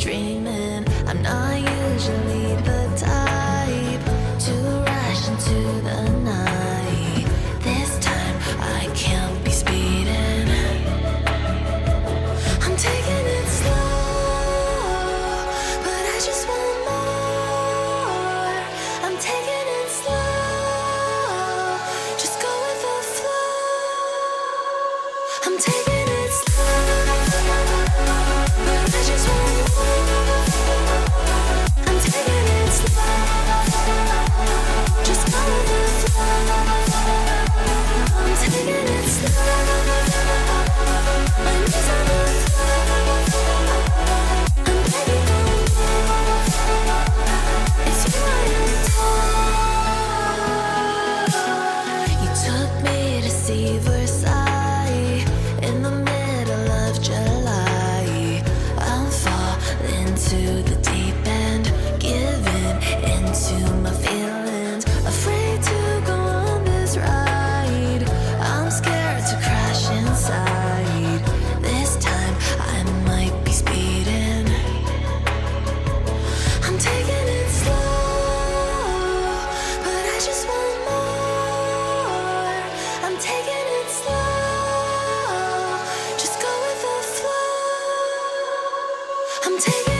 dreaming. I'm not usually the type to rush into the night. This time I can't be speeding. I'm taking it slow, but I just want more. I'm taking it slow, just go with the flow. I'm taking it slow, but I just want more. I'm taking it slow, just go with the flow. I'm taking it slow, my knees on the floor. I'm begging for more. It's you I adore. You took me to see Versailles in the middle of July. I'll fall into the deep end, giving into my feelings, afraid to go on this ride. I'm scared to crash inside. This time I might be speeding. I'm taking it slow, but I just want more. I'm taking it slow, just go with the flow. I'm taking